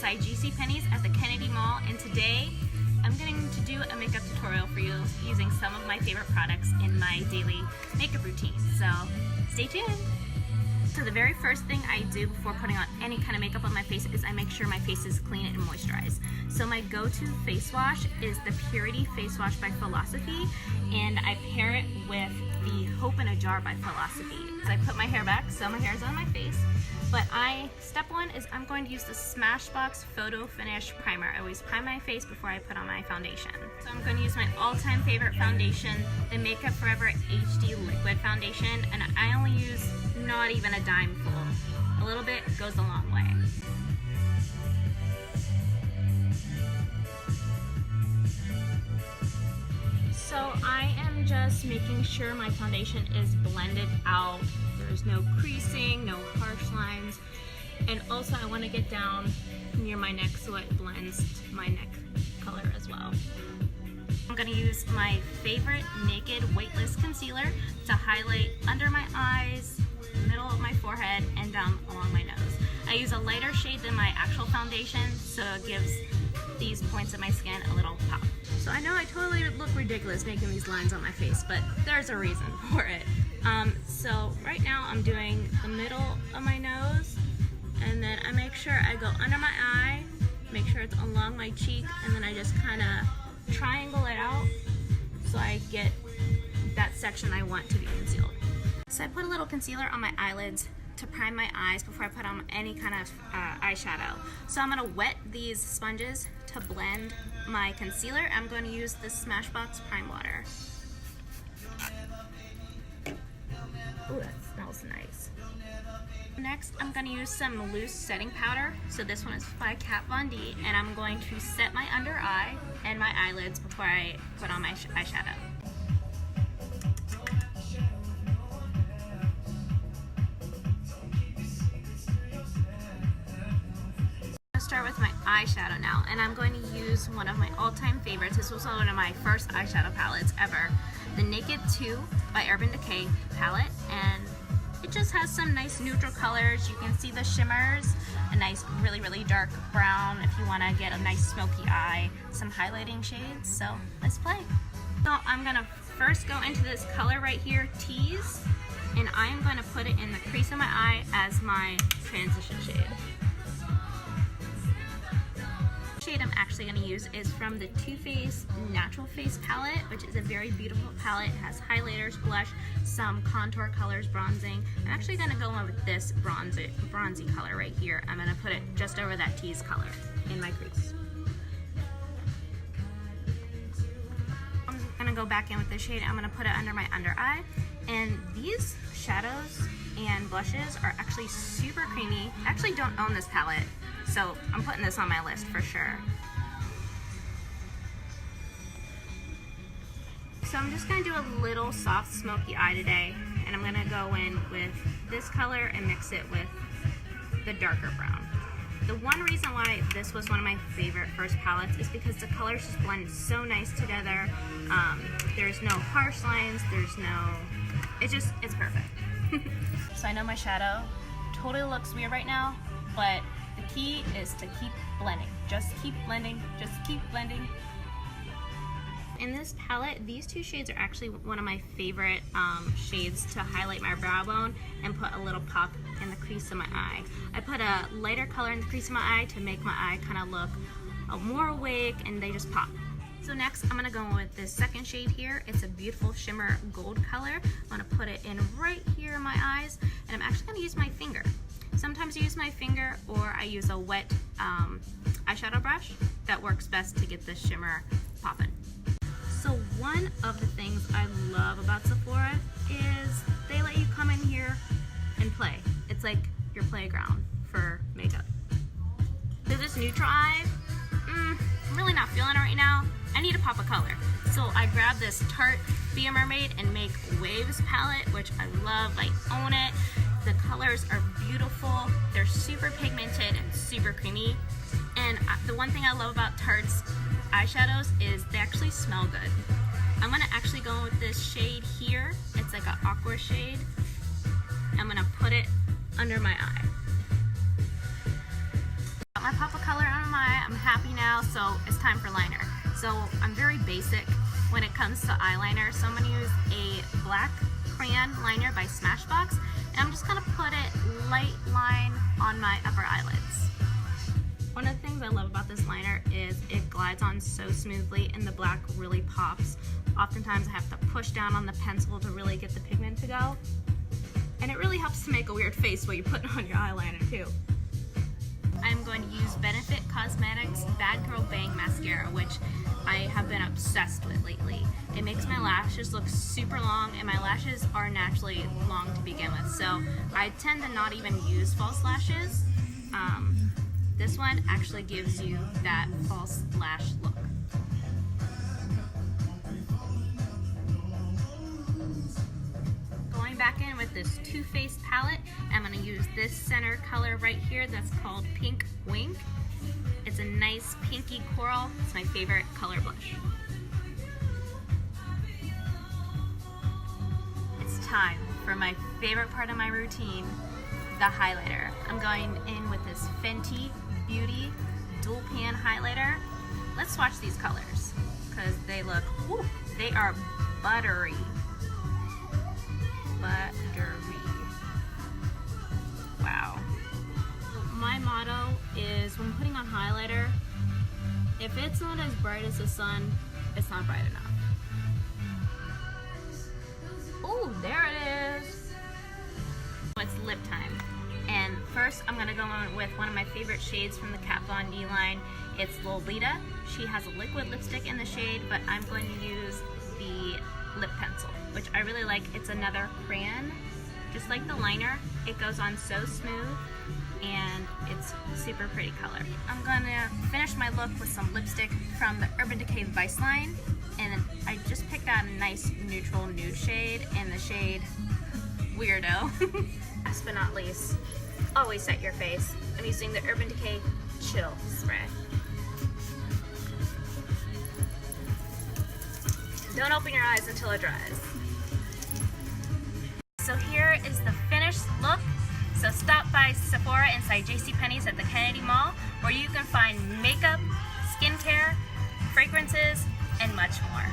inside JCPenney's at the Kennedy Mall, and today I'm going to do a makeup tutorial for you using some of my favorite products in my daily makeup routine, so stay tuned. So the very first thing I do before putting on any kind of makeup on my face is I make sure my face is clean and moisturized. So my go-to face wash is the Purity Face Wash by Philosophy, and I pair it with the Hope in a Jar by Philosophy. So I put my hair back, so my hair is on my face, but step one is I'm going to use the Smashbox Photo Finish Primer. I always prime my face before I put on my foundation. So I'm going to use my all-time favorite foundation, the Makeup Forever HD Liquid Foundation, and I only use not even a dime full. A little bit goes a long way. So I am just making sure my foundation is blended out. There's no creasing, no harsh lines. And also I want to get down near my neck so it blends to my neck color as well. I'm going to use my favorite Naked Weightless Concealer to highlight under my eyes, middle of my forehead, and down along my nose. I use a lighter shade than my actual foundation, so it gives these points of my skin a little pop. So I know I totally look ridiculous making these lines on my face, but there's a reason for it. So right now I'm doing the middle of my nose, and then I make sure I go under my eye, make sure it's along my cheek, and then I just kind of triangle it out so I get that section I want to be concealed. So I put a little concealer on my eyelids to prime my eyes before I put on any kind of eyeshadow. So I'm going to wet these sponges to blend my concealer. I'm going to use the Smashbox Prime Water. Ooh, that smells nice. Next, I'm going to use some loose setting powder. So this one is by Kat Von D, and I'm going to set my under eye and my eyelids before I put on my eyeshadow. Start with my eyeshadow now, and I'm going to use one of my all-time favorites. This was one of my first eyeshadow palettes ever, the Naked 2 by Urban Decay palette, and it just has some nice neutral colors. You can see the shimmers, a nice really dark brown if you want to get a nice smoky eye, some highlighting shades, so let's play. So I'm going to first go into this color right here, Tease, and I'm going to put it in the crease of my eye as my transition shade. Shade I'm actually going to use is from the Too Faced Natural Face palette, which is a very beautiful palette. It has highlighters, blush, some contour colors, bronzing. I'm actually going to go in with this bronzy color right here. I'm going to put it just over that tease color in my crease. I'm going to go back in with this shade. I'm going to put it under my under eye, and these shadows and blushes are actually super creamy. I actually don't own this palette, so I'm putting this on my list for sure. So I'm just going to do a little soft smoky eye today, and I'm going to go in with this color and mix it with the darker brown. The one reason why this was one of my favorite first palettes is because the colors just blend so nice together. There's no harsh lines, it's perfect. So I know my shadow totally looks weird right now, but the key is to keep blending. Just keep blending, just keep blending. In this palette, these two shades are actually one of my favorite shades to highlight my brow bone and put a little pop in the crease of my eye. I put a lighter color in the crease of my eye to make my eye kind of look more awake, and they just pop. So next, I'm going to go in with this second shade here. It's a beautiful shimmer gold color. I'm going to put it in right here in my eyes, and I'm actually going to use my finger. Sometimes I use my finger, or I use a wet eyeshadow brush. That works best to get the shimmer popping. So one of the things I love about Sephora is they let you come in here and play. It's like your playground for makeup. So this neutral eye, I'm really not feeling it right now. I need to pop a color. So I grabbed this Tarte Be a Mermaid and Make Waves palette, which I love. I own it. The colors are beautiful. They're super pigmented and super creamy. And the one thing I love about Tarte's eyeshadows is they actually smell good. I'm gonna actually go with this shade here. It's like an aqua shade. I'm gonna put it under my eye. got my pop of color on my eye. I'm happy now, so it's time for liner. So I'm very basic when it comes to eyeliner. So I'm going to use a black crayon liner by Smashbox, and I'm just going to put it light line on my upper eyelids. One of the things I love about this liner is it glides on so smoothly and the black really pops. Oftentimes I have to push down on the pencil to really get the pigment to go. And it really helps to make a weird face while you put on your eyeliner too. I'm going to use Benefit Cosmetics Bad Girl Bang Mascara, which I have been obsessed with lately. It makes my lashes look super long, and my lashes are naturally long to begin with, so I tend to not even use false lashes. This one actually gives you that false lash look. Going back in with this Too Faced palette, I'm going to use this center color right here that's called Pink Wink. It's a nice pinky coral. It's my favorite color blush. It's time for my favorite part of my routine, the highlighter. I'm going in with this Fenty Beauty Dual Pan Highlighter. Let's swatch these colors because they look, whew, they are buttery. Wow. My motto is when putting on highlighter, if it's not as bright as the sun, it's not bright enough. Oh, there it is. It's lip time. And first I'm gonna go in with one of my favorite shades from the Kat Von D line. It's Lolita. She has a liquid lipstick in the shade, but I'm going to use the lip pencil, which I really like. It's another crayon. Just like the liner, it goes on so smooth and it's super pretty color. I'm gonna finish my look with some lipstick from the Urban Decay Vice line, and I just picked out a nice neutral nude shade in the shade Weirdo. Last but not least, always set your face. I'm using the Urban Decay Chill Spray. Don't open your eyes until it dries. So here is the finished look. So stop by Sephora inside JCPenney's at the Kennedy Mall, where you can find makeup, skincare, fragrances, and much more.